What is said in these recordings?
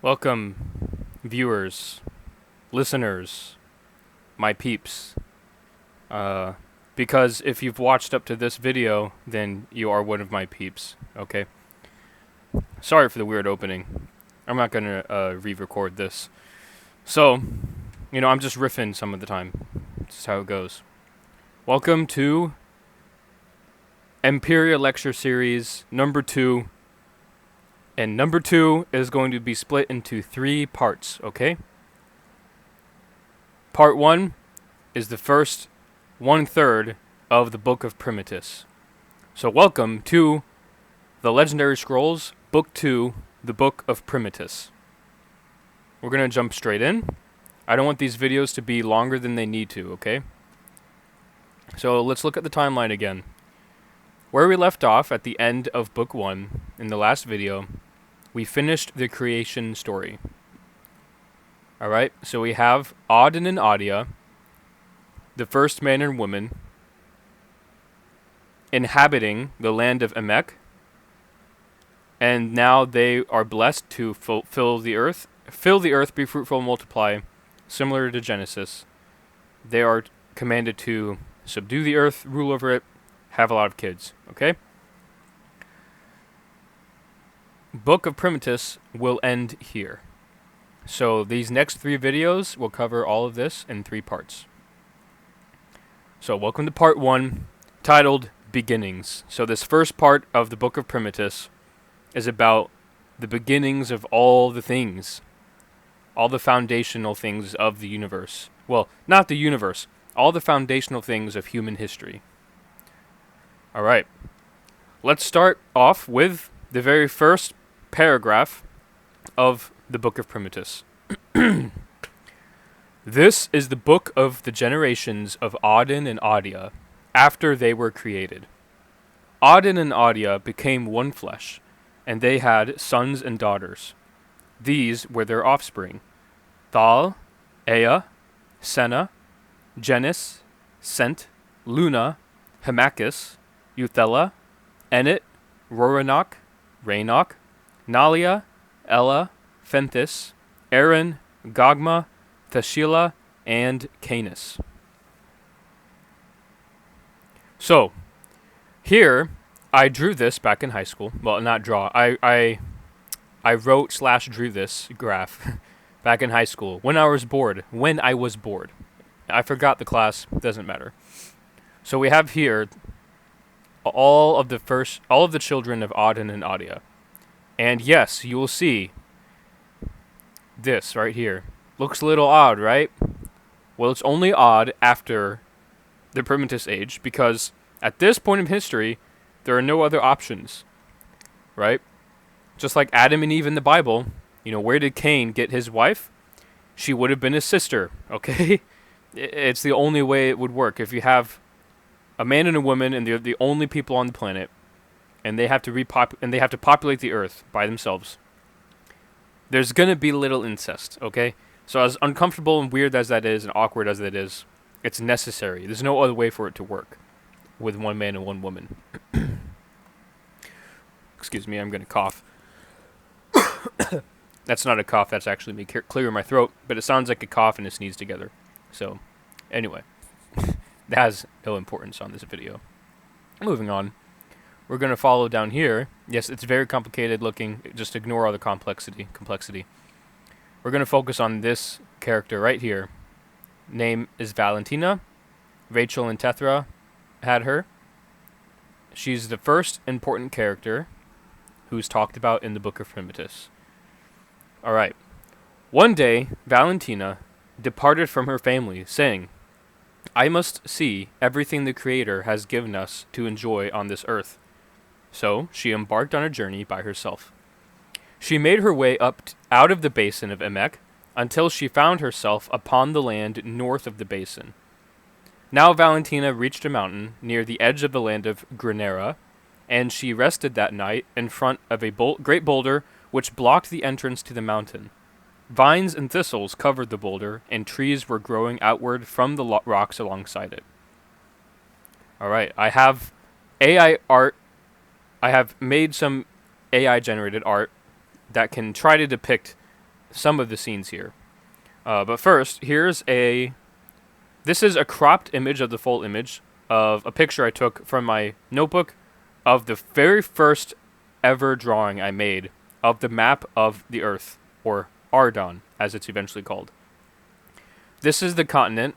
Welcome, viewers, listeners, my peeps. Because if you've watched up to this video, then you are one of my peeps, okay? Sorry for the weird opening. I'm not gonna re-record this. So, I'm just riffing some of the time. This is how it goes. Welcome to Empyria Lecture Series number 2. And number 2 is going to be split into 3 parts, okay? Part 1 is the first 1/3 of the Book of Primitus. So welcome to the Legendary Scrolls, Book 2, the Book of Primitus. We're going to jump straight in. I don't want these videos to be longer than they need to, okay? So let's look at the timeline again. Where we left off at the end of Book 1, in the last video, we finished the creation story. Alright, so we have Auden and Adia, the first man and woman, inhabiting the land of Emek, and now they are blessed to fill the earth, be fruitful, and multiply, similar to Genesis. They are commanded to subdue the earth, rule over it, have a lot of kids, okay? Book of Primitus will end here. So these next 3 videos will cover all of this in 3 parts. So welcome to part 1, titled Beginnings. So this first part of the Book of Primitus is about the beginnings of all the things. All the foundational things of the universe. Well, not the universe. All the foundational things of human history. Alright. Let's start off with the very first paragraph of the Book of Primitus. This is the book of the generations of Auden and Adia, after they were created. Auden and Adia became one flesh, and they had sons and daughters. These were their offspring: Thal, Ea, Senna, Genis, Sent, Luna, Himachus, Euthela, Enit, Roranok, Rainok, Nalia, Ella, Fenthis, Aaron, Gogma, Thashila, and Canis. So, here, I drew this back in high school. Well, not draw. I wrote/drew this graph back in high school when I was bored. I forgot the class. Doesn't matter. So we have here all of the children of Auden and Adia. And yes, you will see this right here. Looks a little odd, right? Well, it's only odd after the Primitus age, because at this point in history, there are no other options, right? Just like Adam and Eve in the Bible, where did Cain get his wife? She would have been his sister, okay? It's the only way it would work. If you have a man and a woman, and they're the only people on the planet, and they have to populate the earth by themselves, there's gonna be little incest, okay? So as uncomfortable and weird as that is, and awkward as that is, it's necessary. There's no other way for it to work with one man and one woman. Excuse me, I'm gonna cough. That's not a cough, that's actually me clearing my throat, but it sounds like a cough and a sneeze together. So, anyway, that has no importance on this video. Moving on. We're going to follow down here. Yes, it's very complicated looking. Just ignore all the complexity. We're going to focus on this character right here. Name is Valentina. Rachel and Tethra had her. She's the first important character who's talked about in the Book of Primitus. Alright. One day, Valentina departed from her family, saying, "I must see everything the Creator has given us to enjoy on this earth." So she embarked on a journey by herself. She made her way out of the basin of Emek until she found herself upon the land north of the basin. Now Valentina reached a mountain near the edge of the land of Granera, and she rested that night in front of a great boulder which blocked the entrance to the mountain. Vines and thistles covered the boulder, and trees were growing outward from the rocks alongside it. Alright, I have AI art. I have made some AI-generated art that can try to depict some of the scenes here. But first, this is a cropped image of the full image of a picture I took from my notebook of the very first ever drawing I made of the map of the Earth, or Ardon, as it's eventually called. This is the continent,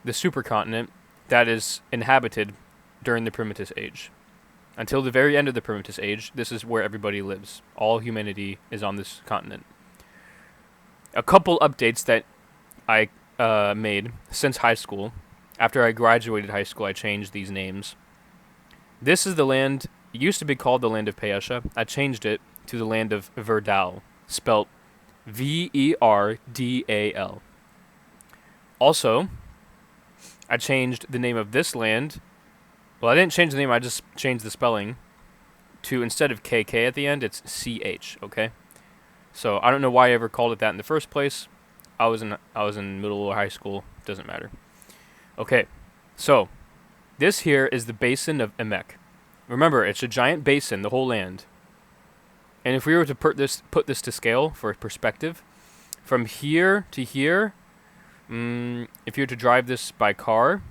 the supercontinent, that is inhabited during the Primitus Age. Until the very end of the Primitus Age, this is where everybody lives. All humanity is on this continent. A couple updates that I made since high school. After I graduated high school, I changed these names. This is the land, it used to be called the land of Paesha. I changed it to the land of Verdal, spelt Verdal. Also, I changed the name of this land. Well, I didn't change the name, I just changed the spelling to, instead of KK at the end, it's CH, okay? So, I don't know why I ever called it that in the first place. I was in middle or high school, doesn't matter. Okay, so, this here is the basin of Emek. Remember, it's a giant basin, the whole land. And if we were to put this to scale for perspective, from here to here, if you were to drive this by car,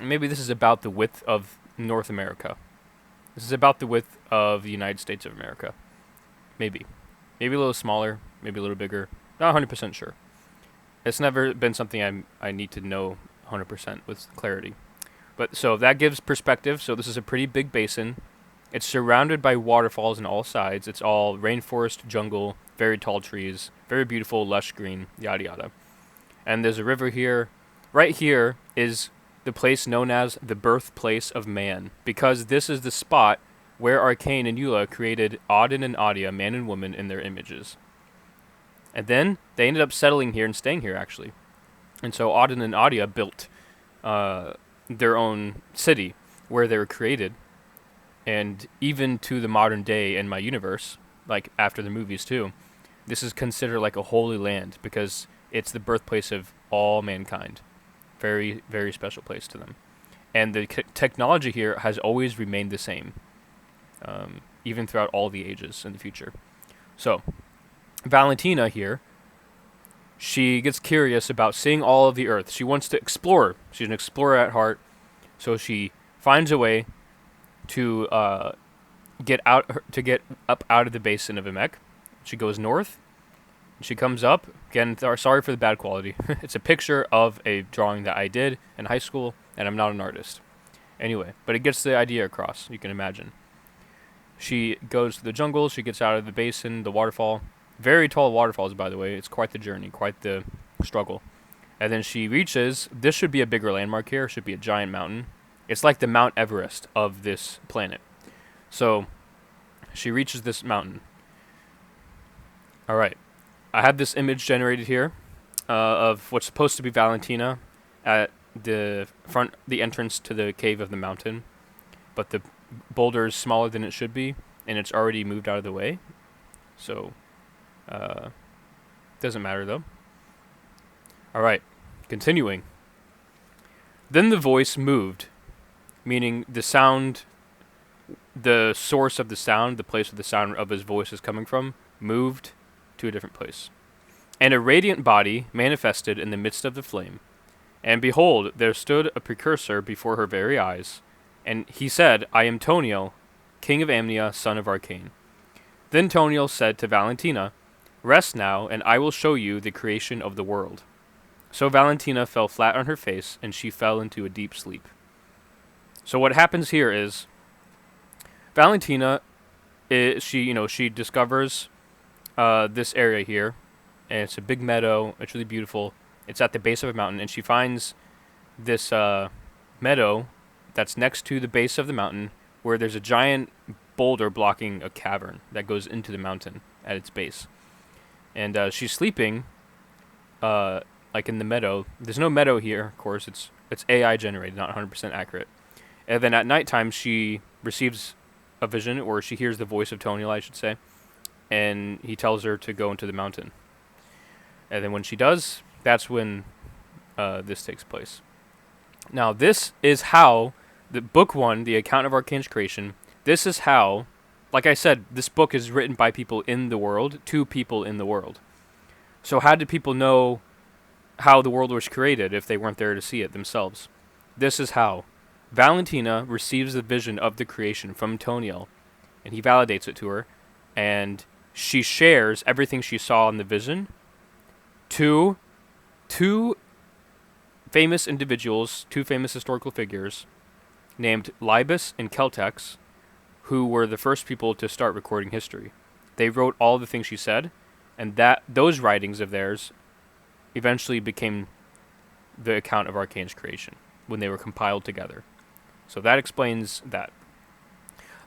maybe this is about the width of North America. This is about the width of the United States of America. Maybe. Maybe a little smaller, maybe a little bigger. Not 100% sure. It's never been something I need to know 100% with clarity. But so that gives perspective. So this is a pretty big basin. It's surrounded by waterfalls on all sides. It's all rainforest, jungle, very tall trees, very beautiful, lush green, yada yada. And there's a river here. Right here is the place known as the birthplace of man, because this is the spot where Arcane and Eula created Auden and Adia, man and woman, in their images. And then they ended up settling here and staying here, actually. And so Auden and Adia built their own city where they were created. And even to the modern day in my universe, like after the movies too, this is considered like a holy land because it's the birthplace of all mankind. Very, very special place to them. And the technology here has always remained the same, even throughout all the ages in the future. So, Valentina here, she gets curious about seeing all of the Earth. She wants to explore. She's an explorer at heart, so she finds a way to get up out of the basin of Emek. She goes north. She comes up. Again, sorry for the bad quality. It's a picture of a drawing that I did in high school, and I'm not an artist. Anyway, but it gets the idea across, you can imagine. She goes to the jungle. She gets out of the basin, the waterfall. Very tall waterfalls, by the way. It's quite the journey, quite the struggle. And then she reaches, this should be a bigger landmark here. It should be a giant mountain. It's like the Mount Everest of this planet. So, she reaches this mountain. Alright. I have this image generated here of what's supposed to be Valentina at the entrance to the cave of the mountain. But the boulder is smaller than it should be, and it's already moved out of the way. So, doesn't matter though. Alright, continuing. Then the voice moved, meaning the sound, the source of the sound, the place where the sound of his voice is coming from, moved to a different place. And a radiant body manifested in the midst of the flame. And behold, there stood a precursor before her very eyes. And he said, I am Toniel, king of Amnia, son of Arcane. Then Toniel said to Valentina, rest now, and I will show you the creation of the world. So Valentina fell flat on her face, and she fell into a deep sleep. So what happens here is, Valentina, she discovers this area here, and it's a big meadow. It's really beautiful. It's at the base of a mountain, and she finds this meadow that's next to the base of the mountain, where there's a giant boulder blocking a cavern that goes into the mountain at its base. And she's sleeping, like in the meadow. There's no meadow here, of course. It's AI generated, not 100% accurate. And then at nighttime, she receives a vision, or she hears the voice of Toniel, I should say, and he tells her to go into the mountain. And then when she does, that's when this takes place. Now, this is how the book 1, the account of Arcane's creation, this is how like I said, this book is written by people in the world, to people in the world. So how did people know how the world was created if they weren't there to see it themselves? This is how. Valentina receives the vision of the creation from Toniel, and he validates it to her, and she shares everything she saw in the vision to two famous individuals, two famous historical figures, named Libus and Celtex, who were the first people to start recording history. They wrote all the things she said, and those writings of theirs eventually became the account of Arcane's creation when they were compiled together. So that explains that.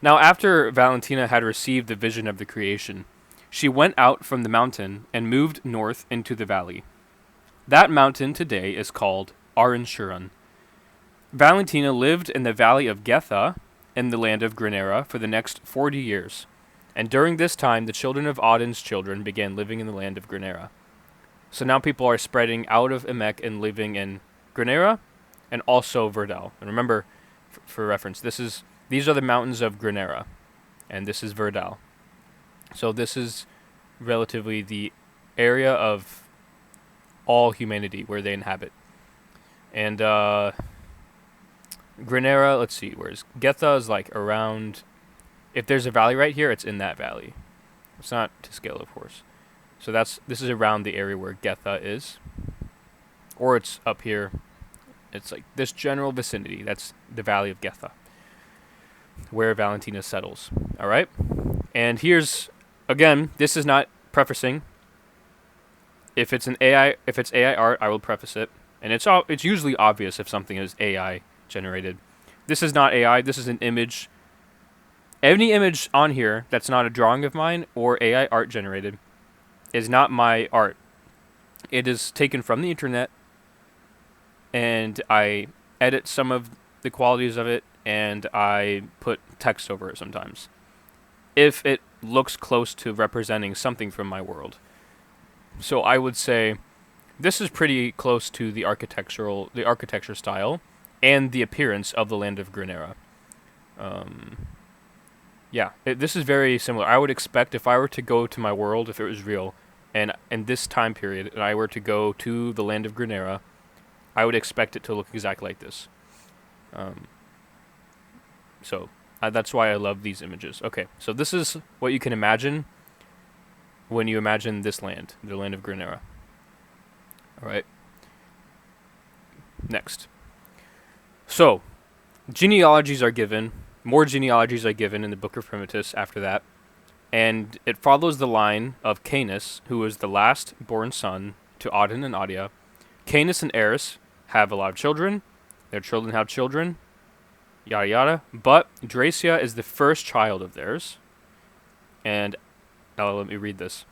Now, after Valentina had received the vision of the creation, she went out from the mountain and moved north into the valley. That mountain today is called Arinchuran. Valentina lived in the valley of Getha in the land of Granera for the next 40 years, and during this time the children of Audin's children began living in the land of Granera. So now people are spreading out of Emek and living in Granera and also Verdal. And remember, for reference, these are the mountains of Granera, and this is Verdal. So this is relatively the area of all humanity where they inhabit. And Granera, let's see, where's Getha is like around, if there's a valley right here, it's in that valley. It's not to scale, of course. So this is around the area where Getha is. Or it's up here. It's like this general vicinity. That's the valley of Getha, where Valentina settles. Alright? And here's, again, this is not prefacing. If it's AI art, I will preface it. And it's usually obvious if something is AI generated. This is not AI, this is an image. Any image on here that's not a drawing of mine or AI art generated is not my art. It is taken from the internet, and I edit some of the qualities of it, and I put text over it sometimes, if it looks close to representing something from my world. So I would say this is pretty close to the architecture style and the appearance of the land of Granera. This is very similar. I would expect if I were to go to my world, if it was real, and in this time period, and I were to go to the land of Granera, I would expect it to look exactly like this. That's why I love these images. Okay, so this is what you can imagine when you imagine this land, the land of Granera. Alright. Next. So, genealogies are given. More genealogies are given in the Book of Primitus after that. And it follows the line of Canis, who was the last born son to Audin and Audia. Canis and Eris have a lot of children. Their children have children. Yada yada. But Dracia is the first child of theirs. And now let me read this.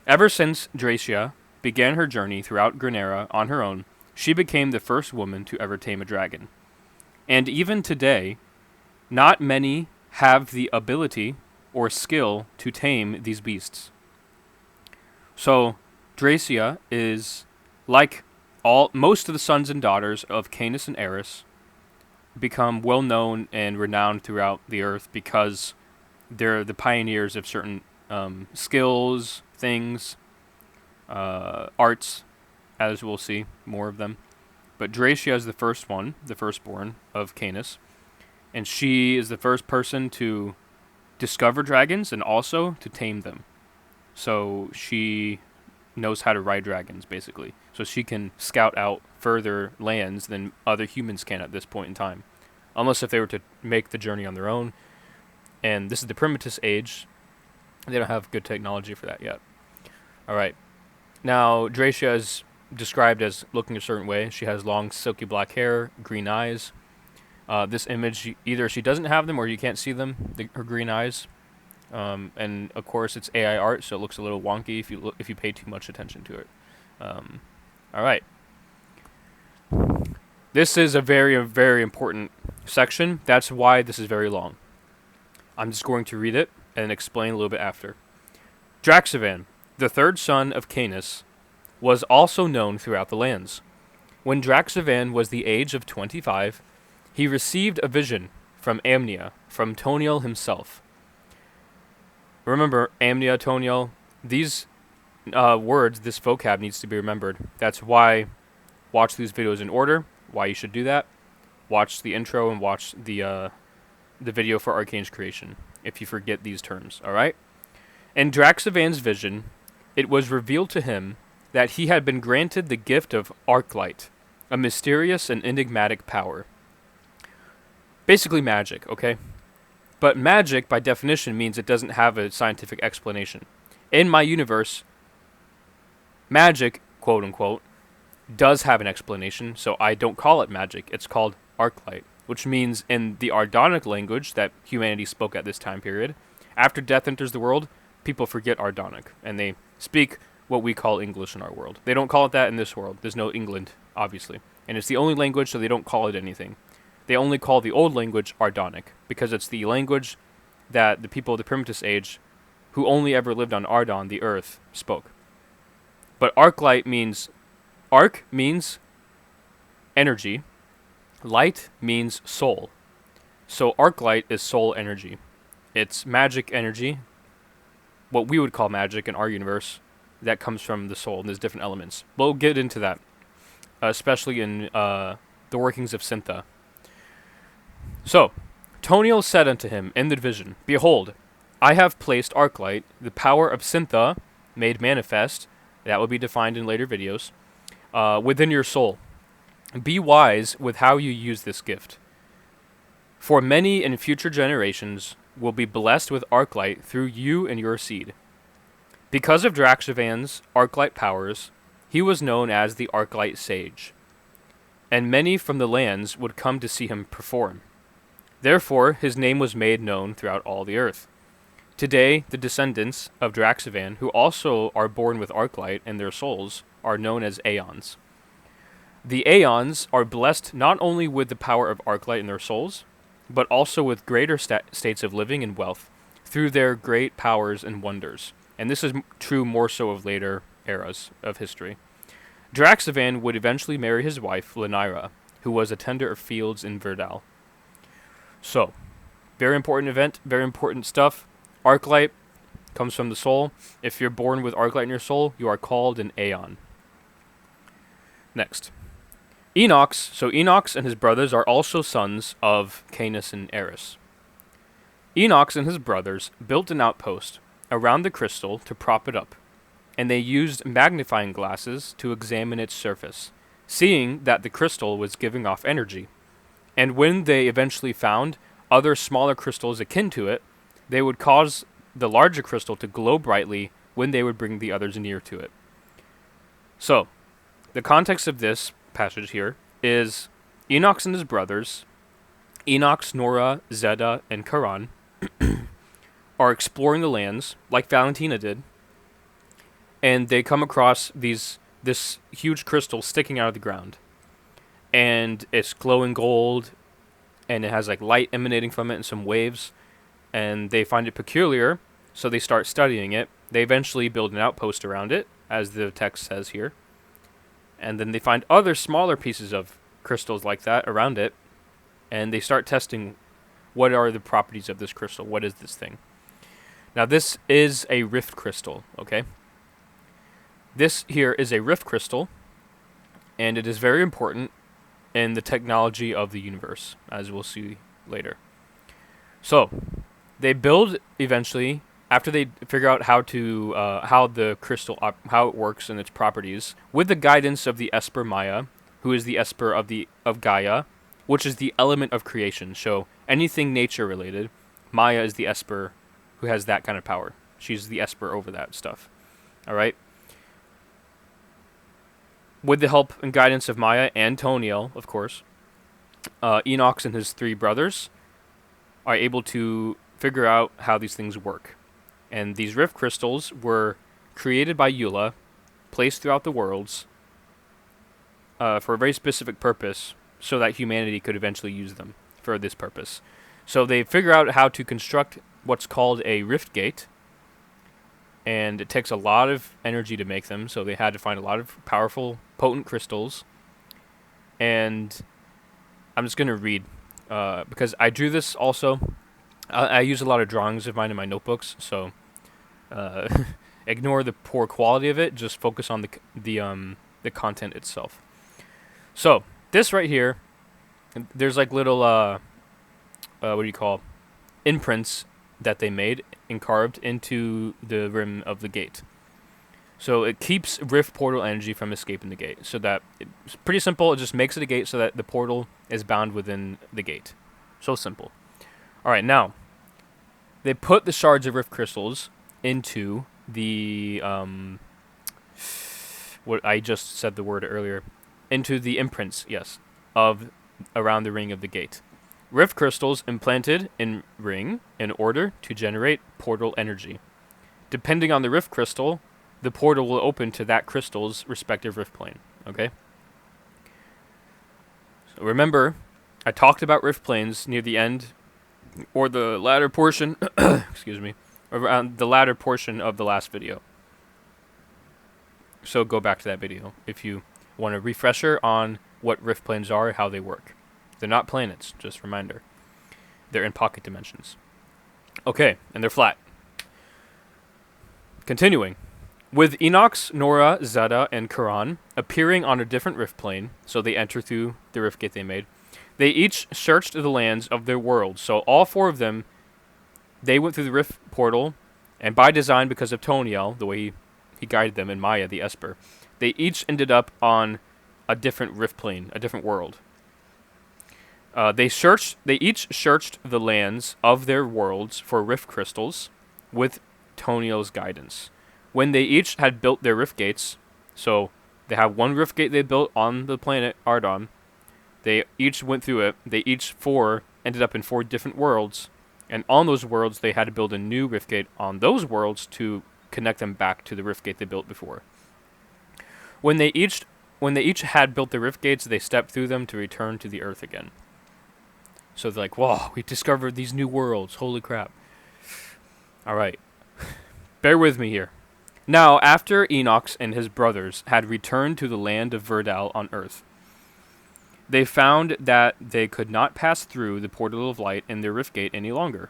Ever since Dracia began her journey throughout Granera on her own, she became the first woman to ever tame a dragon. And even today, not many have the ability or skill to tame these beasts. So, Dracia is like most of the sons and daughters of Canis and Eris, become well known and renowned throughout the earth because they're the pioneers of certain skills, things, arts, as we'll see more of them. But Dracia is the first one, the firstborn of Canis, and she is the first person to discover dragons and also to tame them. So she knows how to ride dragons, basically. So she can scout out further lands than other humans can at this point in time. Unless if they were to make the journey on their own. And this is the Primitus age. They don't have good technology for that yet. Alright. Now, Dracia is described as looking a certain way. She has long, silky black hair, green eyes. This image, either she doesn't have them or you can't see them, her green eyes. And of course it's AI art, so it looks a little wonky if you pay too much attention to it. Alright. This is a very, very important section. That's why this is very long. I'm just going to read it and explain a little bit after. Draxivan, the third son of Canis, was also known throughout the lands. When Draxivan was the age of 25, he received a vision from Amnia, from Toniel himself. Remember, amnia, Toniel, these words, this vocab needs to be remembered. That's why watch these videos in order, why you should do that. Watch the intro and watch the video for Arcane's creation, if you forget these terms, alright? In Draxivan's vision, it was revealed to him that he had been granted the gift of Arclight, a mysterious and enigmatic power. Basically magic, okay? But magic, by definition, means it doesn't have a scientific explanation. In my universe, magic, quote-unquote, does have an explanation, so I don't call it magic. It's called Arclight, which means in the Ardonic language that humanity spoke at this time period, after death enters the world, people forget Ardonic, and they speak what we call English in our world. They don't call it that in this world. There's no England, obviously. And it's the only language, so they don't call it anything. They only call the old language Ardonic, because it's the language that the people of the Primitus age, who only ever lived on Ardon, the earth, spoke. But Arclight means... Arc means energy. Light means soul. So Arclight is soul energy. It's magic energy, what we would call magic in our universe, that comes from the soul, and there's different elements. We'll get into that, especially in the workings of Syntha. So, Toniel said unto him in the vision, Behold, I have placed Arclight, the power of Syntha, made manifest, that will be defined in later videos, within your soul. Be wise with how you use this gift. For many in future generations will be blessed with Arclight through you and your seed. Because of Draxivan's Arclight powers, he was known as the Arclight Sage, and many from the lands would come to see him perform. Therefore, his name was made known throughout all the earth. Today, the descendants of Draxivan, who also are born with Arclight in their souls, are known as Aeons. The Aeons are blessed not only with the power of Arclight in their souls, but also with greater states of living and wealth through their great powers and wonders. And this is true more so of later eras of history. Draxivan would eventually marry his wife, Lenira, who was a tender of fields in Verdal. So, very important event, very important stuff. Arclight comes from the soul. If you're born with Arclight in your soul, you are called an Aeon. Next. Enox. So Enox and his brothers are also sons of Canis and Eris. Enox and his brothers built an outpost around the crystal to prop it up, and they used magnifying glasses to examine its surface, seeing that the crystal was giving off energy. And when they eventually found other smaller crystals akin to it, they would cause the larger crystal to glow brightly when they would bring the others near to it. So, the context of this passage here is Enox and his brothers, Enox, Nora, Zeta, and Charon, are exploring the lands, like Valentina did, and they come across this huge crystal sticking out of the ground. And it's glowing gold, and it has like light emanating from it and some waves, and they find it peculiar, so they start studying it. They eventually build an outpost around it, as the text says here. And then they find other smaller pieces of crystals like that around it, and they start testing what are the properties of this crystal. What is this thing? Now this is a rift crystal, okay? This here is a rift crystal, and it is very important in the technology of the universe, as we'll see later. So, they build eventually, after they figure out how to how the crystal how it works and its properties, with the guidance of the Esper Maya, who is the Esper of Gaia, which is the element of creation. So anything nature related, Maya is the Esper who has that kind of power. She's the Esper over that stuff. All right. With the help and guidance of Maya and Toniel, of course, Enox and his three brothers are able to figure out how these things work. And these rift crystals were created by Eula, placed throughout the worlds, for a very specific purpose, so that humanity could eventually use them for this purpose. So they figure out how to construct what's called a rift gate, and it takes a lot of energy to make them, so they had to find a lot of powerful, potent crystals. And I'm just going to read, because I drew this also. I use a lot of drawings of mine in my notebooks, so uh, ignore the poor quality of it. Just focus on the content itself. So this right here, there's like little what do you call, imprints that they made and carved into the rim of the gate. So it keeps rift portal energy from escaping the gate. So that it's pretty simple. It just makes it a gate so that the portal is bound within the gate. So simple. All right, now they put the shards of rift crystals into the what I just said the word earlier, into the imprints, yes, of around the ring of the gate. Rift crystals implanted in ring in order to generate portal energy. Depending on the rift crystal, the portal will open to that crystal's respective rift plane. Okay? So remember, I talked about rift planes near the end, or the latter portion, excuse me, around the latter portion of the last video. So go back to that video if you want a refresher on what rift planes are, how they work. They're not planets, just a reminder. They're in pocket dimensions. Okay, and they're flat. Continuing. With Enox, Nora, Zeta, and Quran appearing on a different rift plane, so they enter through the rift gate they made, they each searched the lands of their worlds. So all four of them, they went through the rift portal, and by design, because of Toniel, the way he guided them, and Maya, the Esper, they each ended up on a different rift plane, a different world. They each searched the lands of their worlds for rift crystals with Toniel's guidance. When they each had built their rift gates, so they have one rift gate they built on the planet Ardon, they each went through it, they each four ended up in 4 different worlds, and on those worlds they had to build a new rift gate on those worlds to connect them back to the rift gate they built before. When they each had built the rift gates, they stepped through them to return to the Earth again. So they're like, whoa, we discovered these new worlds, holy crap. Alright, bear with me here. Now, after Enox and his brothers had returned to the land of Verdal on Earth, they found that they could not pass through the portal of light in their rift gate any longer.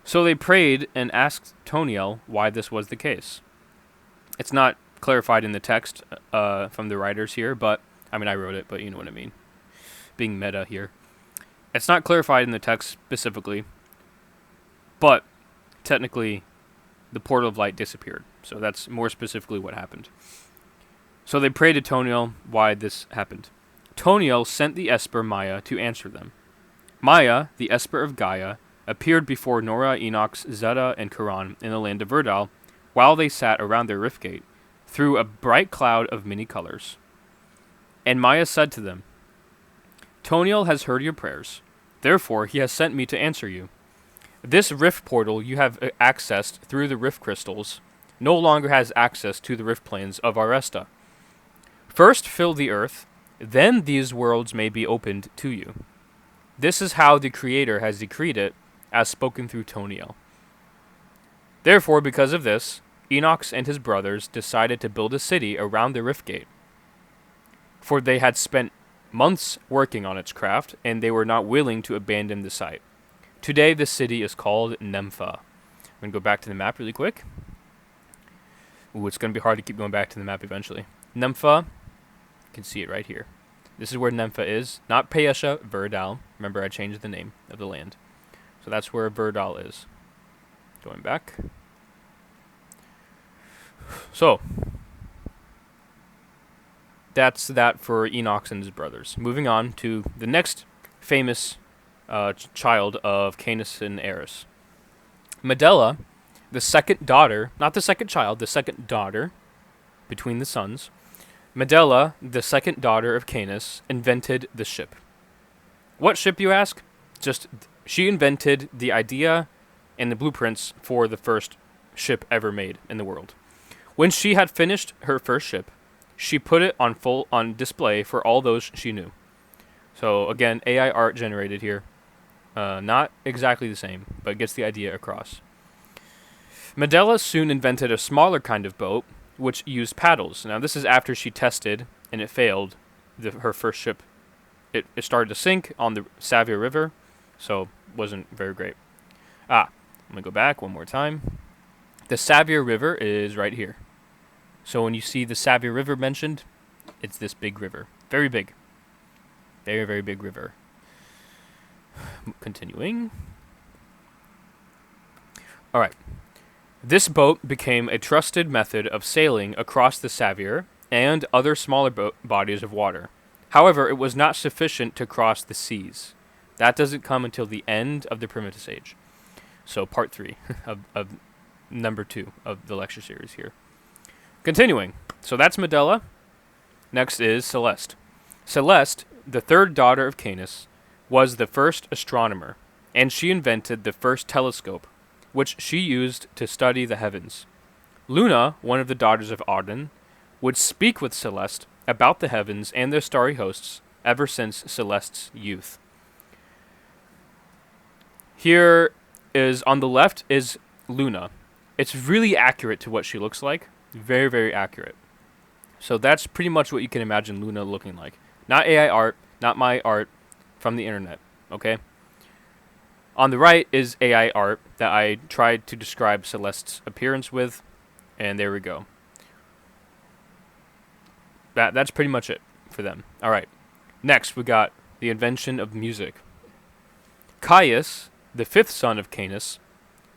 So they prayed and asked Toniel why this was the case. It's not clarified in the text from the writers here, but, I mean, I wrote it, but you know what I mean. Being meta here. It's not clarified in the text specifically, but technically the portal of light disappeared. So that's more specifically what happened. So they prayed to Toniel why this happened. Toniel sent the Esper Maya to answer them. Maya, the Esper of Gaia, appeared before Nora, Enox, Zeta, and Quran in the land of Verdal while they sat around their rift gate through a bright cloud of many colors. And Maya said to them, Toniel has heard your prayers. Therefore, he has sent me to answer you. This rift portal you have accessed through the rift crystals no longer has access to the rift planes of Aresta. First fill the earth, then these worlds may be opened to you. This is how the Creator has decreed it, as spoken through Toniel. Therefore, because of this, Enox and his brothers decided to build a city around the rift gate. For they had spent months working on its craft, and they were not willing to abandon the site. Today, the city is called Nympha. I'm going to go back to the map really quick. Ooh, it's going to be hard to keep going back to the map eventually. Nympha, you can see it right here. This is where Nympha is. Not Paesha, Verdal. Remember, I changed the name of the land. So that's where Verdal is. Going back. So, that's that for Enox and his brothers. Moving on to the next famous child of Canis and Eris. Medela, the second daughter, not the second child, the second daughter between the sons. Medela, the second daughter of Canis, invented the ship. What ship, you ask? She invented the idea and the blueprints for the first ship ever made in the world. When she had finished her first ship, she put it on display for all those she knew. So again, AI art generated here. Not exactly the same, but gets the idea across. Medela soon invented a smaller kind of boat, which used paddles. Now this is after she tested, and it failed, her first ship. It started to sink on the Savia River, so wasn't very great. I'm going to go back one more time. The Savia River is right here. So when you see the Savia River mentioned, it's this big river. Very big. Very, very big river. Continuing. Alright. This boat became a trusted method of sailing across the Savia and other smaller bodies of water. However, it was not sufficient to cross the seas. That doesn't come until the end of the Primitus Age. So part 3 of number 2 of the lecture series here. Continuing. So that's Medela. Next is Celeste. Celeste, the third daughter of Canis, was the first astronomer, and she invented the first telescope, which she used to study the heavens. Luna, one of the daughters of Odin, would speak with Celeste about the heavens and their starry hosts ever since Celeste's youth. Here is, on the left, is Luna. It's really accurate to what she looks like. Very, very accurate. So that's pretty much what you can imagine Luna looking like. Not AI art, not my art from the internet, okay? On the right is AI art that I tried to describe Celeste's appearance with, and there we go. That's pretty much it for them. All right. Next, we got the invention of music. Caius, the fifth son of Canis,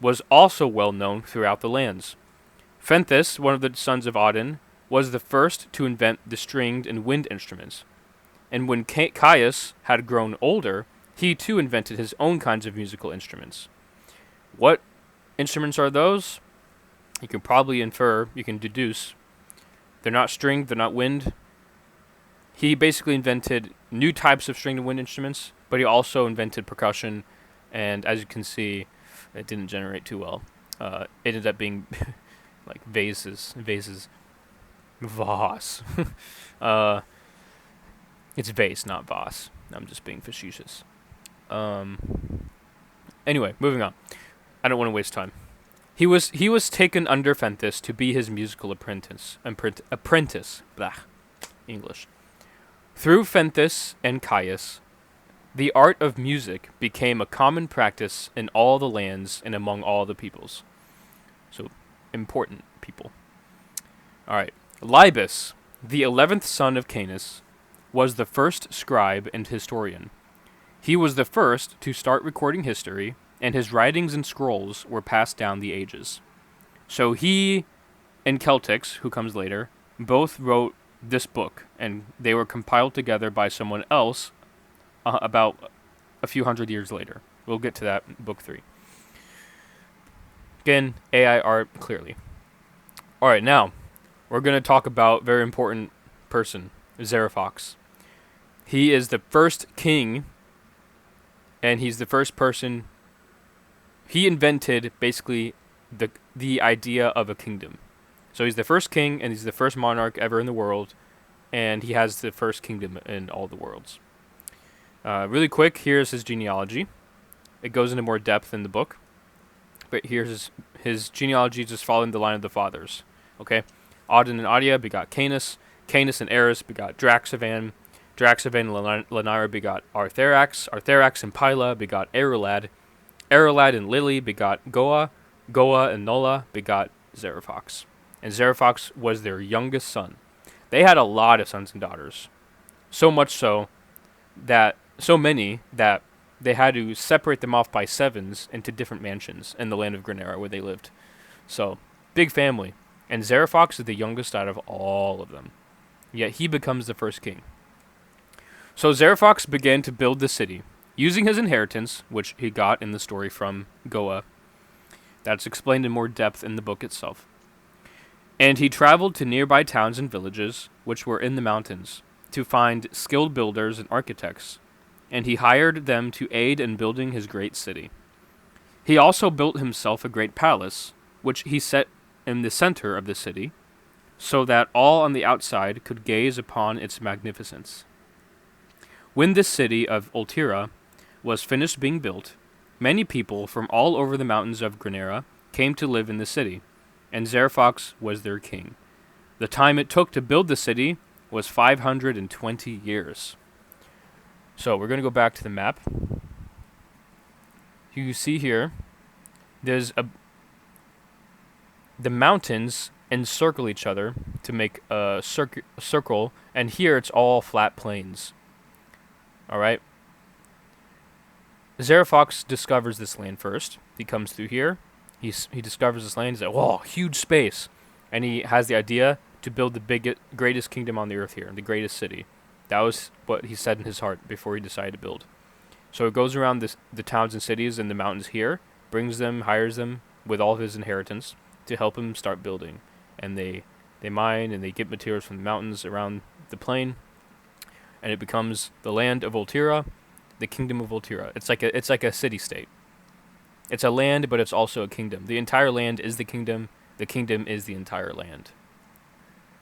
was also well known throughout the lands. Fenthus, one of the sons of Odin, was the first to invent the stringed and wind instruments. And when Caius had grown older, he too invented his own kinds of musical instruments. What instruments are those? You can probably infer, you can deduce. They're not stringed, they're not wind. He basically invented new types of stringed and wind instruments, but he also invented percussion, and as you can see, it didn't generate too well. It ended up being like vases. Vase. It's vase, not vase. I'm just being facetious. Anyway, moving on. I don't want to waste time. He was taken under Fenthus to be his musical apprentice. Blah. English. Through Fenthus and Caius, the art of music became a common practice in all the lands and among all the peoples. So, important people. Alright. Libus, the 11th son of Canis, was the first scribe and historian. He was the first to start recording history, and his writings and scrolls were passed down the ages. So he and Celtics, who comes later, both wrote this book, and they were compiled together by someone else about a few hundred years later. We'll get to that in book 3. Again, AI art, clearly. Alright, now, we're going to talk about a very important person, Zerafox. He is the first king, and he's the first person. He invented, basically, the idea of a kingdom. So he's the first king, and he's the first monarch ever in the world, and he has the first kingdom in all the worlds. Really quick, here's his genealogy. It goes into more depth in the book, but here's his genealogy just following the line of the fathers. Okay, Odin and Adia begot Canis. Canis and Eris begot Draxivan. Draxivan and Lanira begot Artherax. Artherax and Pyla begot Erulad. Erulad and Lily begot Goa. Goa and Nola begot Zerafox. And Zerafox was their youngest son. They had a lot of sons and daughters. So many that they had to separate them off by sevens into different mansions in the land of Granera where they lived. So, big family. And Zerafox is the youngest out of all of them. Yet he becomes the first king. So Zerafox began to build the city, using his inheritance, which he got in the story from Goa. That's explained in more depth in the book itself. And he traveled to nearby towns and villages, which were in the mountains, to find skilled builders and architects, and he hired them to aid in building his great city. He also built himself a great palace, which he set in the center of the city, so that all on the outside could gaze upon its magnificence. When this city of Empyria was finished being built, many people from all over the mountains of Granera came to live in the city, and Zerafox was their king. The time it took to build the city was 520 years. So we're going to go back to the map. You see here, there's the mountains encircle each other to make a circle, and here it's all flat plains. Alright? Zerafox discovers this land first. He comes through here. He discovers this land. He's like, whoa, huge space. And he has the idea to build the greatest kingdom on the earth here, the greatest city. That was what he said in his heart before he decided to build. So it goes around the towns and cities and the mountains here, brings them, hires them with all of his inheritance to help him start building. And they mine and they get materials from the mountains around the plain, and it becomes the land of Volterra, the kingdom of Volterra. It's like a city-state. It's a land, but it's also a kingdom. The entire land is the kingdom. The kingdom is the entire land.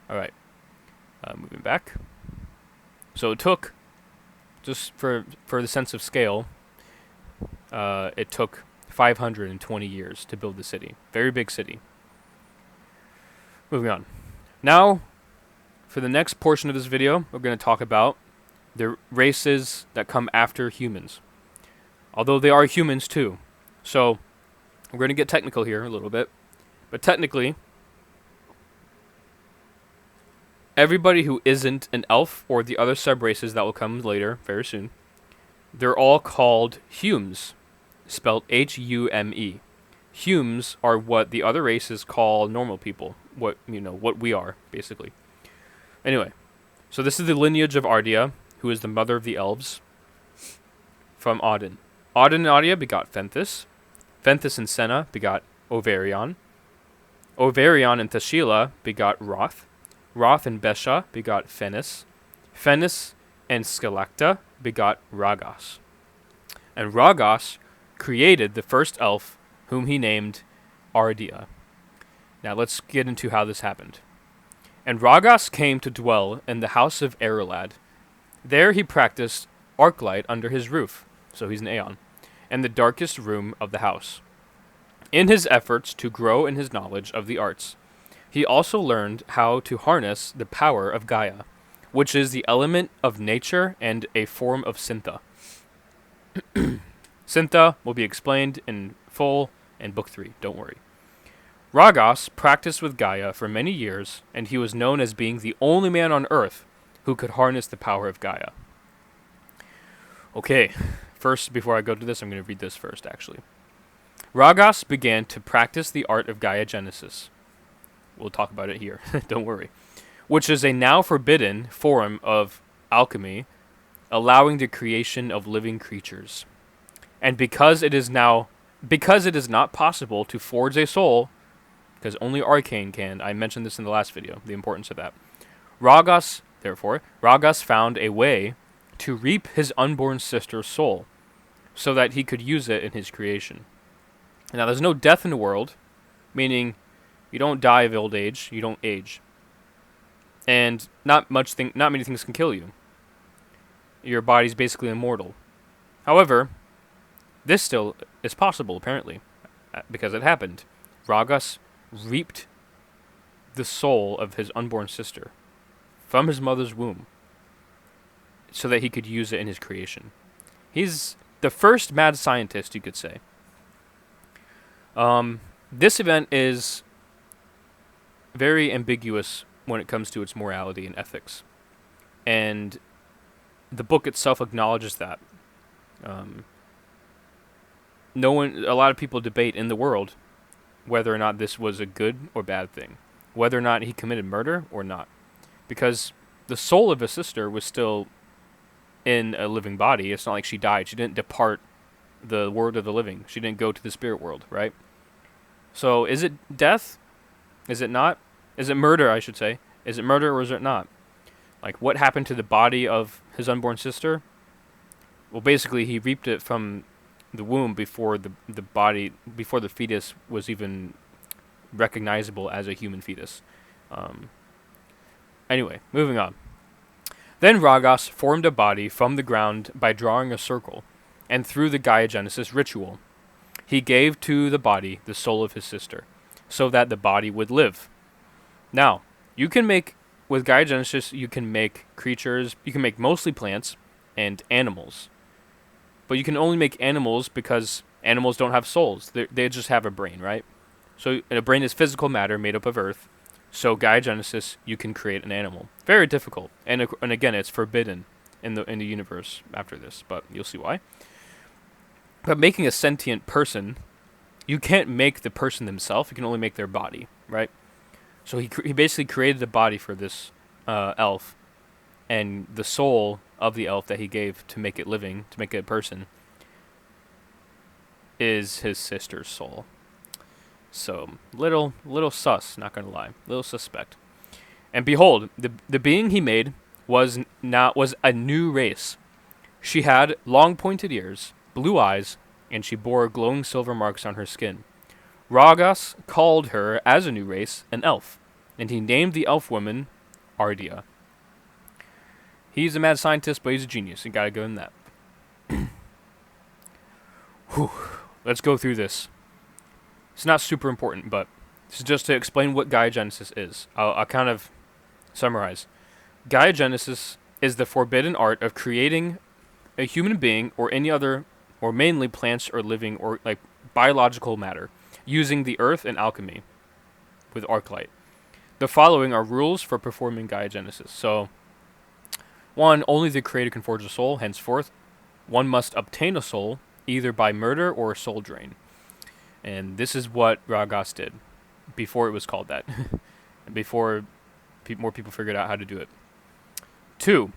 All right, moving back. So it took, just for the sense of scale, it took 520 years to build the city. Very big city. Moving on. Now, for the next portion of this video, we're going to talk about the races that come after humans. Although they are humans too. So, we're going to get technical here a little bit. But technically, everybody who isn't an elf or the other sub-races that will come later, very soon, they're all called Humes, spelled H-U-M-E. Humes are what the other races call normal people. What we are, basically. Anyway, so this is the lineage of Ardea, who is the mother of the elves, from Auden. Auden and Ardea begot Fenthis. Fenthis and Senna begot Ovarion. Ovarion and Thashila begot Roth. Roth and Besha begot Fennis. Fennis and Skelacta begot Ragos. And Ragos created the first elf, whom he named Ardea. Now let's get into how this happened. And Ragos came to dwell in the house of Erelad. There he practiced arclight under his roof, so he's an Aeon, in the darkest room of the house. In his efforts to grow in his knowledge of the arts, he also learned how to harness the power of Gaia, which is the element of nature and a form of Syntha. Syntha will be explained in full in Book 3, don't worry. Ragos practiced with Gaia for many years, and he was known as being the only man on Earth who could harness the power of Gaia. Okay, first, before I go to this, I'm going to read this first, actually. Ragos began to practice the art of Gaia Genesis. We'll talk about it here, don't worry. Which is a now forbidden form of alchemy, allowing the creation of living creatures. And because it is not possible to forge a soul, because only Arcane can, I mentioned this in the last video, the importance of that. Ragos found a way to reap his unborn sister's soul, so that he could use it in his creation. Now, there's no death in the world, meaning you don't die of old age, you don't age. And not many things can kill you. Your body's basically immortal. However, this still is possible, apparently, because it happened. Ragos reaped the soul of his unborn sister from his mother's womb so that he could use it in his creation. He's the first mad scientist, you could say. This event is very ambiguous when it comes to its morality and ethics. And the book itself acknowledges that. A lot of people debate in the world whether or not this was a good or bad thing, whether or not he committed murder or not, because the soul of his sister was still in a living body. It's not like she died. She didn't depart the world of the living. She didn't go to the spirit world, right? So is it death? Is it not? Is it murder, I should say? Is it murder or is it not? Like, what happened to the body of his unborn sister? Well, basically, he reaped it from the womb before the fetus was even recognizable as a human fetus. Anyway, moving on. Then Ragos formed a body from the ground by drawing a circle, and through the Gaia Genesis ritual, he gave to the body the soul of his sister, so that the body would live. Now, with Gaia Genesis, you can make creatures, you can make mostly plants and animals. But you can only make animals because animals don't have souls. They just have a brain, right? So a brain is physical matter made up of earth. So Gaia-genesis, you can create an animal. Very difficult, and again, it's forbidden in the universe after this, but you'll see why. But making a sentient person, you can't make the person themselves. You can only make their body, right? So he basically created a body for this elf, and the soul of the elf that he gave to make it living, to make it a person, is his sister's soul. So little sus, not gonna lie, little suspect. And behold, the being he made was a new race. She had long pointed ears, blue eyes, and she bore glowing silver marks on her skin. Ragas called her, as a new race, an elf, and he named the elf woman Ardia. He's a mad scientist, but he's a genius. You gotta give him that. Whew. Let's go through this. It's not super important, but this is just to explain what Gaia-genesis is. I'll kind of summarize. Gaia-genesis is the forbidden art of creating a human being or any other, or mainly plants or living or like biological matter, using the earth and alchemy with arclight. The following are rules for performing Gaia-genesis. So, 1. Only the creator can forge a soul. Henceforth, one must obtain a soul either by murder or a soul drain. And this is what Ragas did before it was called that. And before more people figured out how to do it. 2.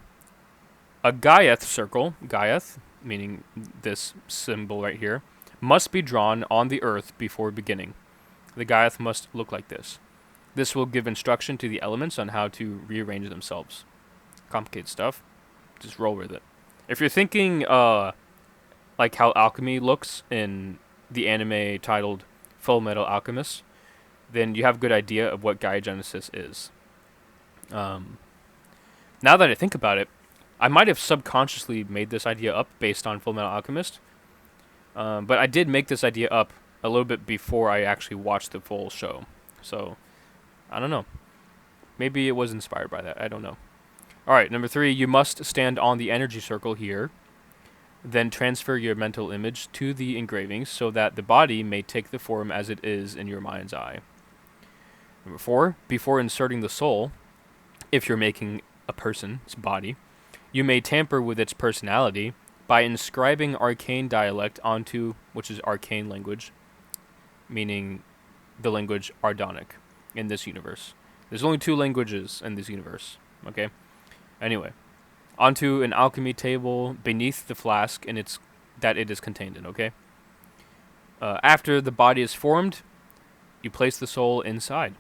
A Gaiath circle, Gaiath, meaning this symbol right here, must be drawn on the earth before beginning. The Gaiath must look like this. This will give instruction to the elements on how to rearrange themselves. Complicated stuff. Just roll with it. If you're thinking like how alchemy looks in the anime titled Full Metal Alchemist, then you have a good idea of what Gaia-genesis is. Now that I think about it, I might have subconsciously made this idea up based on Full Metal Alchemist, but I did make this idea up a little bit before I actually watched the full show. So, I don't know. Maybe it was inspired by that. I don't know. Alright, number 3, you must stand on the energy circle here. Then transfer your mental image to the engravings so that the body may take the form as it is in your mind's eye. Number 4, before inserting the soul, if you're making a person's body, you may tamper with its personality by inscribing arcane dialect onto, which is arcane language, meaning the language Ardonic in this universe. There's only 2 languages in this universe, okay? Anyway, onto an alchemy table beneath the flask that it is contained in, okay? After the body is formed, you place the soul inside.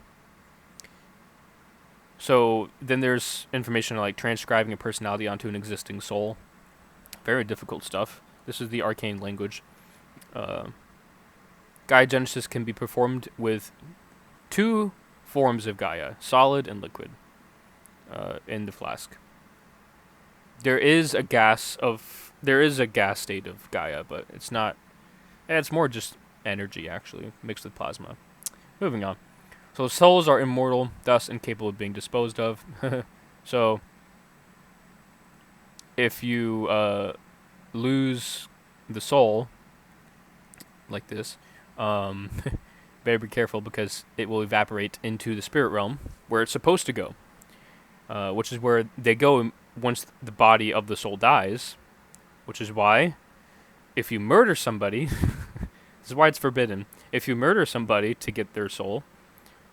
So then there's information like transcribing a personality onto an existing soul. Very difficult stuff. This is the arcane language. Gaia-genesis can be performed with 2 forms of Gaia, solid and liquid, in the flask. There is a gas state of Gaia, but it's not. It's more just energy, actually, mixed with plasma. Moving on. So souls are immortal, thus incapable of being disposed of. So if you lose the soul, like this, better be careful because it will evaporate into the spirit realm, where it's supposed to go, which is where they go once the body of the soul dies, which is why if you murder somebody, this is why it's forbidden. If you murder somebody to get their soul,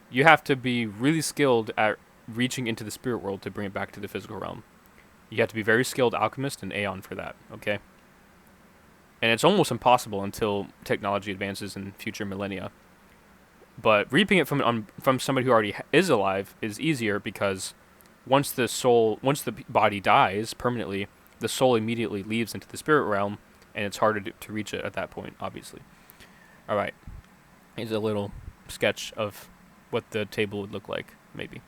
you have to be really skilled at reaching into the spirit world to bring it back to the physical realm. You have to be very skilled alchemist and Aeon for that, okay? And it's almost impossible until technology advances in future millennia. But reaping it from somebody who already is alive is easier because once the body dies permanently, the soul immediately leaves into the spirit realm, and it's harder to reach it at that point, obviously. Alright. Here's a little sketch of what the table would look like, maybe.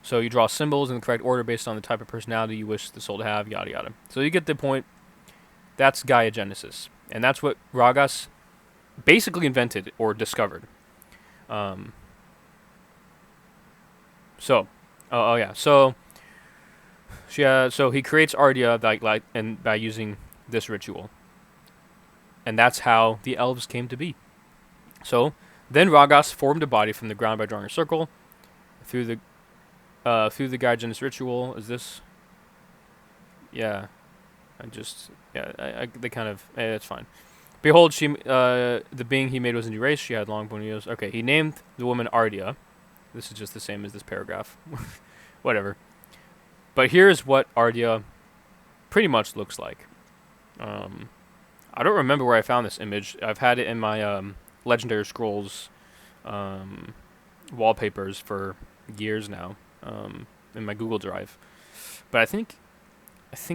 So you draw symbols in the correct order based on the type of personality you wish the soul to have, yada yada. So you get the point. That's Gaia-genesis. And that's what Ragas basically invented or discovered. So he creates Ardia and by using this ritual, and that's how the elves came to be. So Then Ragas formed a body from the ground by drawing a circle through the Gaia-Genesis ritual. Is this? Yeah, they kind of. That's fine. Behold, the being he made was a new race. She had long bony ears. Okay, he named the woman Ardea. This is just the same as this paragraph. Whatever. But here's what Ardea pretty much looks like. I don't remember where I found this image. I've had it in my Legendary Scrolls wallpapers for years now, in my Google Drive. But I think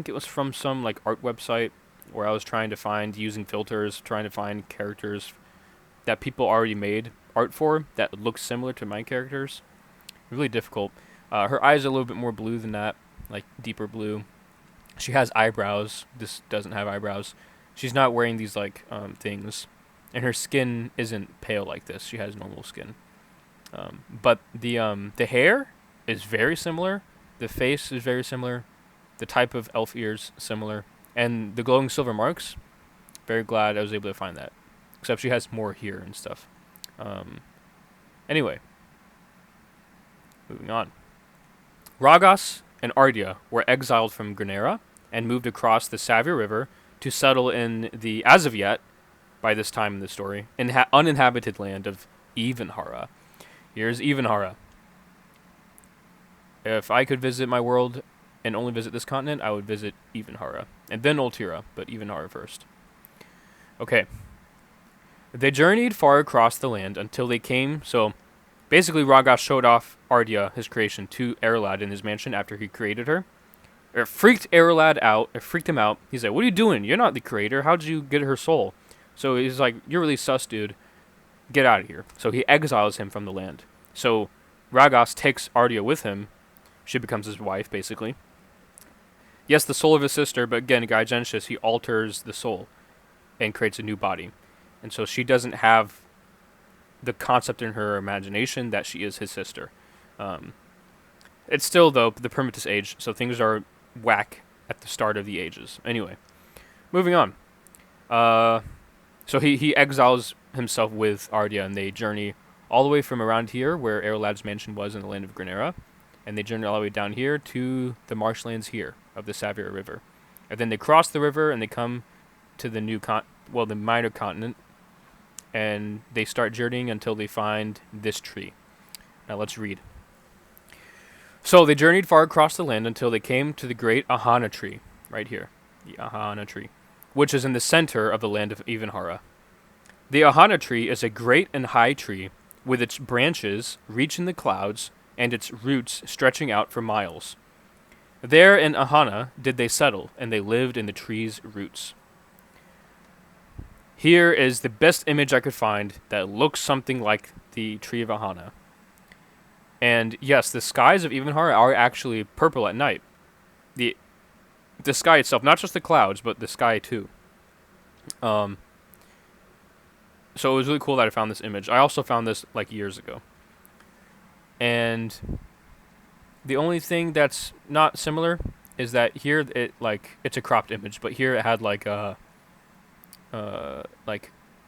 it was from some like art website where I was trying to find, using filters, trying to find characters that people already made art for that look similar to my characters. Really difficult. Her eyes are a little bit more blue than that, like deeper blue. She has eyebrows. This doesn't have eyebrows. She's not wearing these like things, and her skin isn't pale like this. She has normal skin. But the hair is very similar. The face is very similar. The type of elf ears similar, and the glowing silver marks. Very glad I was able to find that. Except she has more here and stuff. Anyway, moving on. Ragas and Ardea were exiled from Granera and moved across the Savia River to settle in the, as of yet, by this time in the story, uninhabited land of Evenhara. Here's Evenhara. If I could visit my world and only visit this continent, I would visit Evenhara. And then Ultira, but Evenhara first. Okay. They journeyed far across the land until they came, so basically Ragas showed off Ardea, his creation, to Erlad in his mansion after he created her. It freaked Erlad out. It freaked him out. He's like, what are you doing? You're not the creator. How'd you get her soul? So he's like, you're really sus, dude. Get out of here. So he exiles him from the land. So Ragas takes Ardea with him. She becomes his wife, basically. Yes, the soul of his sister, but again, Gaia-Genesis, he alters the soul and creates a new body. And so she doesn't have the concept in her imagination that she is his sister. It's still, though, the Primitus age, so things are whack at the start of the ages. Anyway, moving on. So he exiles himself with Ardea, and they journey all the way from around here, where Erlad's mansion was in the land of Granera, and they journey all the way down here to the marshlands here of the Savia River. And then they cross the river, and they come to the the minor continent, and they start journeying until they find this tree. Now let's read. So they journeyed far across the land until they came to the great Ahana tree, right here, the Ahana tree, which is in the center of the land of Evenhara. The Ahana tree is a great and high tree, with its branches reaching the clouds and its roots stretching out for miles. There in Ahana did they settle, and they lived in the tree's roots. Here is the best image I could find that looks something like the tree of Ahana. And yes, the skies of Evenhara are actually purple at night. The sky itself, not just the clouds, but the sky too. So it was really cool that I found this image. I also found this like years ago. And the only thing that's not similar is that here it's a cropped image, but here it had like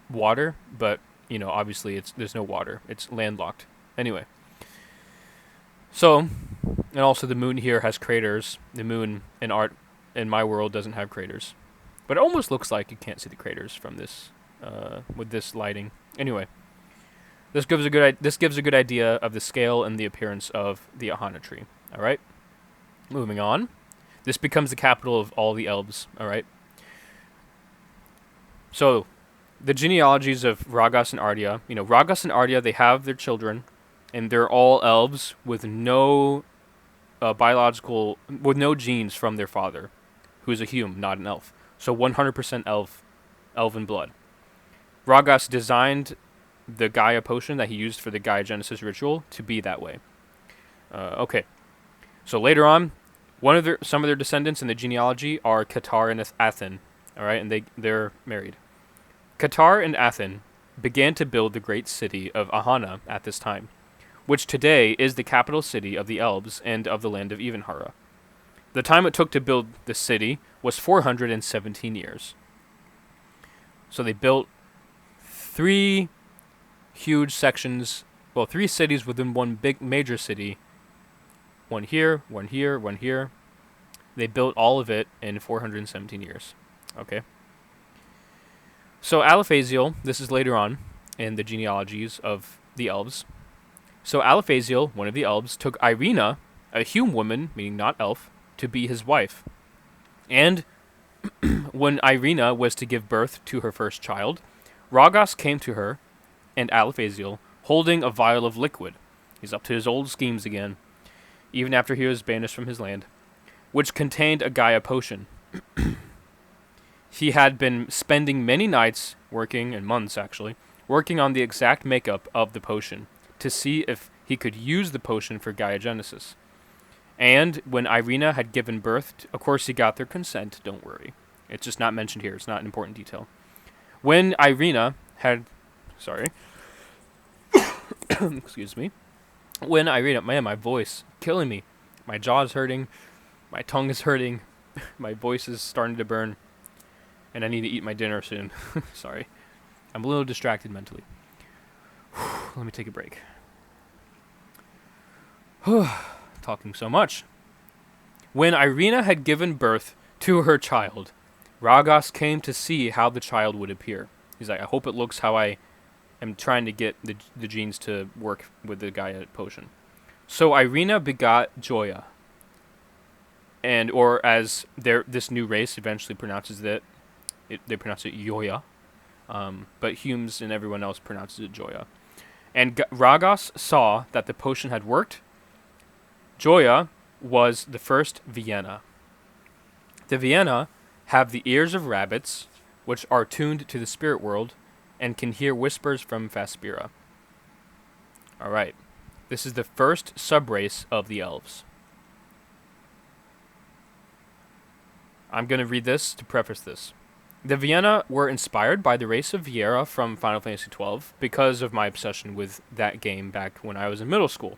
water, but obviously there's no water. It's landlocked. Anyway. So, and also the moon here has craters. The moon in my world doesn't have craters. But it almost looks like you can't see the craters from this with this lighting. Anyway, this gives a good idea of the scale and the appearance of the Ahana tree. All right. Moving on. This becomes the capital of all the elves. All right. So, the genealogies of Ragas and Ardea. Ragas and Ardea, they have their children, and they're all elves with no with no genes from their father, who is a human, not an elf. So 100% elven blood. Ragas designed the Gaia potion that he used for the Gaia-Genesis ritual to be that way. Okay. So later on, some of their descendants in the genealogy are Qatar and Athen. All right, and they're married. Qatar and Athen began to build the great city of Ahana at this time, which today is the capital city of the elves and of the land of Evenhara. The time it took to build the city was 417 years. So they built 3 huge sections, well, 3 cities within one big major city. One here, one here, one here. They built all of it in 417 years. Okay. So Aliphaziel, this is later on in the genealogies of the elves. So Aliphaziel, one of the elves, took Irina, a Hume woman, meaning not elf, to be his wife. And when Irina was to give birth to her first child, Ragos came to her and Aliphaziel, holding a vial of liquid. He's up to his old schemes again, even after he was banished from his land, which contained a Gaia potion. He had been spending many nights working, and months actually, working on the exact makeup of the potion to see if he could use the potion for Gaia Genesis. And when Irina had given birth, of course he got their consent, don't worry. It's just not mentioned here, it's not an important detail. When Irina had, excuse me. When Irina, man, my voice, killing me. My jaw's hurting, my tongue is hurting, my voice is starting to burn, and I need to eat my dinner soon. Sorry. I'm a little distracted mentally. Let me take a break. Talking so much. When Irina had given birth to her child, Ragos came to see how the child would appear. He's like, I hope it looks how I am trying to get the genes to work with the Gaia potion. So Irina begot Joya. And, or as this new race eventually pronounces it, they pronounce it Yoya. But Humes and everyone else pronounces it Joya. And Ragos saw that the potion had worked. Joya was the first Vienna. The Vienna have the ears of rabbits, which are tuned to the spirit world, and can hear whispers from Faspira. Alright. This is the first subrace of the elves. I'm going to read this to preface this. The Vienna were inspired by the race of Viera from Final Fantasy XII because of my obsession with that game back when I was in middle school.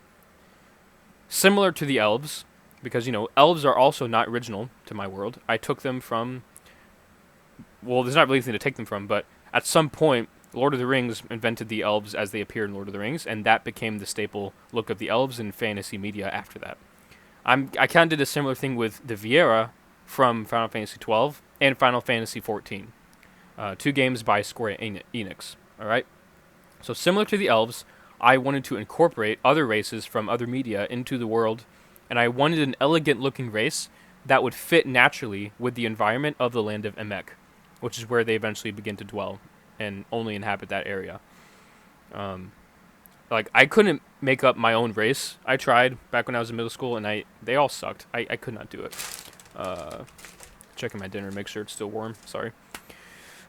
Similar to the elves, because, elves are also not original to my world. I took them from, well, there's not really anything to take them from, but at some point, Lord of the Rings invented the elves as they appeared in Lord of the Rings, and that became the staple look of the elves in fantasy media after that. I kind of did a similar thing with the Viera from Final Fantasy XII and Final Fantasy XIV. 2 games by Square Enix. Alright? So similar to the elves, I wanted to incorporate other races from other media into the world, and I wanted an elegant looking race that would fit naturally with the environment of the land of Emek, which is where they eventually begin to dwell and only inhabit that area. I couldn't make up my own race. I tried back when I was in middle school, and they all sucked. I could not do it. Checking my dinner, make sure it's still warm. Sorry.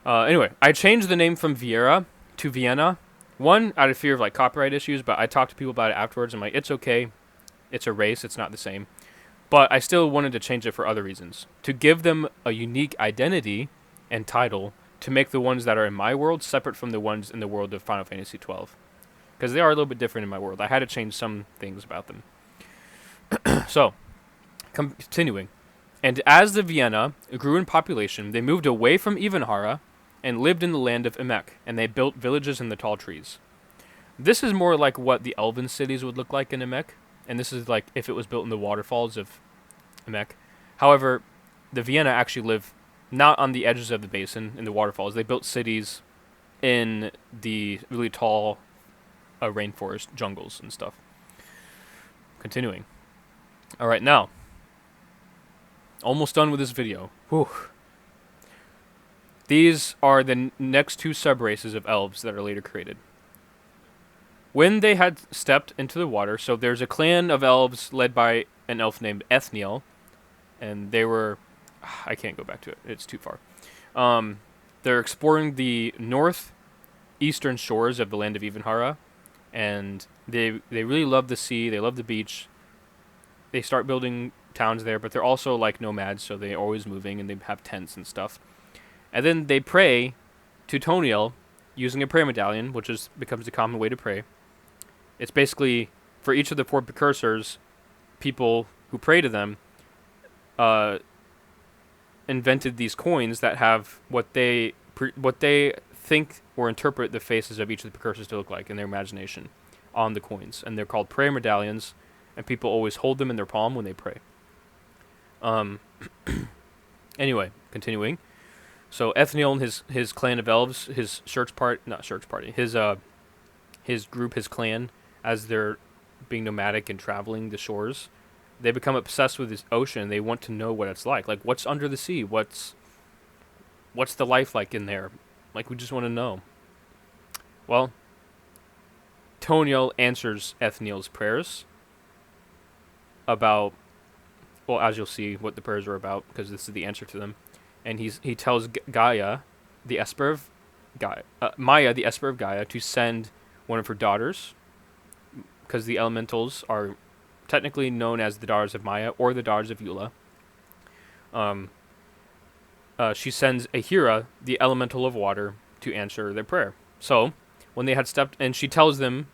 Anyway, I changed the name from Viera to Vienna. One, out of fear of copyright issues, but I talked to people about it afterwards. I'm like, it's okay. It's a race. It's not the same. But I still wanted to change it for other reasons. To give them a unique identity and title, to make the ones that are in my world separate from the ones in the world of Final Fantasy XII. Because they are a little bit different in my world. I had to change some things about them. So, continuing. And as the Vienna grew in population, they moved away from Ivanhara and lived in the land of Emek, and they built villages in the tall trees. This is more like what the elven cities would look like in Emek, and this is like if it was built in the waterfalls of Emek. However, the Vienna actually live not on the edges of the basin in the waterfalls. They built cities in the really tall rainforest jungles and stuff. Continuing. Alright, now. Almost done with this video. Whew. These are the next 2 subraces of elves that are later created. When they had stepped into the water, so there's a clan of elves led by an elf named Ethniel, and they were, I can't go back to it, it's too far. They're exploring the northeastern shores of the land of Ivanhara, and they really love the sea, they love the beach. They start building towns there, but they're also like nomads, so they're always moving, and they have tents and stuff. And then they pray to Toniel using a prayer medallion, which becomes a common way to pray. It's basically, for each of the 4 precursors, people who pray to them invented these coins that have what they think or interpret the faces of each of the precursors to look like in their imagination on the coins. And they're called prayer medallions, and people always hold them in their palm when they pray. Anyway, continuing. So Ethniel and his clan of elves, his group, his clan, as they're being nomadic and traveling the shores, they become obsessed with this ocean. They want to know what it's like. Like, what's under the sea? What's the life like in there? Like, we just want to know. Well, Toniel answers Ethniel's prayers about, well, as you'll see what the prayers are about, because this is the answer to them. And he tells Maya, the Esper of Gaia, to send one of her daughters, because the elementals are technically known as the daughters of Maya or the daughters of Eula. She sends Ahira, the elemental of water, to answer their prayer. So, when they had stepped, and she tells them,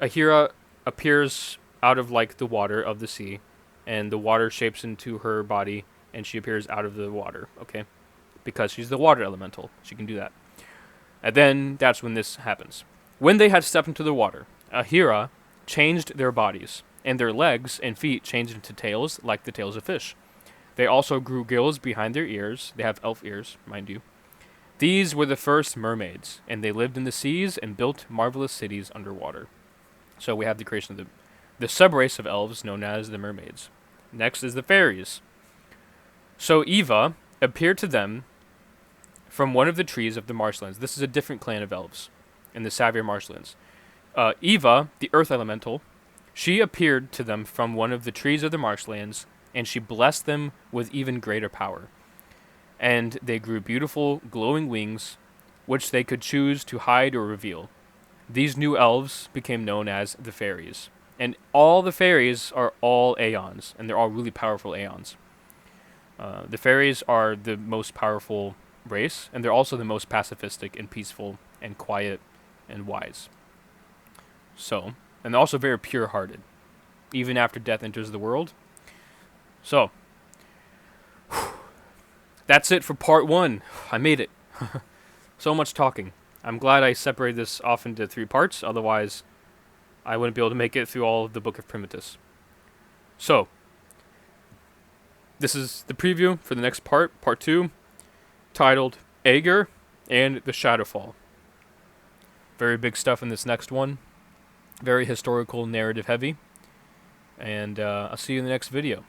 Ahira appears out of like the water of the sea, and the water shapes into her body, and she appears out of the water, okay? Because she's the water elemental. She can do that. And then that's when this happens. When they had stepped into the water, Ahira changed their bodies, and their legs and feet changed into tails like the tails of fish. They also grew gills behind their ears. They have elf ears, mind you. These were the first mermaids, and they lived in the seas and built marvelous cities underwater. So we have the creation of the subrace of elves known as the mermaids. Next is the fairies. So Eva appeared to them from one of the trees of the marshlands. This is a different clan of elves in the Savir marshlands. Eva, the earth elemental, she appeared to them from one of the trees of the marshlands, and she blessed them with even greater power. And they grew beautiful, glowing wings, which they could choose to hide or reveal. These new elves became known as the fairies. And all the fairies are all Aeons, and they're all really powerful Aeons. The fairies are the most powerful race, and they're also the most pacifistic and peaceful and quiet and wise. So, and they're also very pure-hearted, even after death enters the world. So, that's it for part 1. I made it. So much talking. I'm glad I separated this off into 3 parts, otherwise I wouldn't be able to make it through all of the Book of Primitus. So, this is the preview for the next part 2, titled Aegir and the Shadowfall. Very big stuff in this next one. Very historical, narrative heavy. And I'll see you in the next video.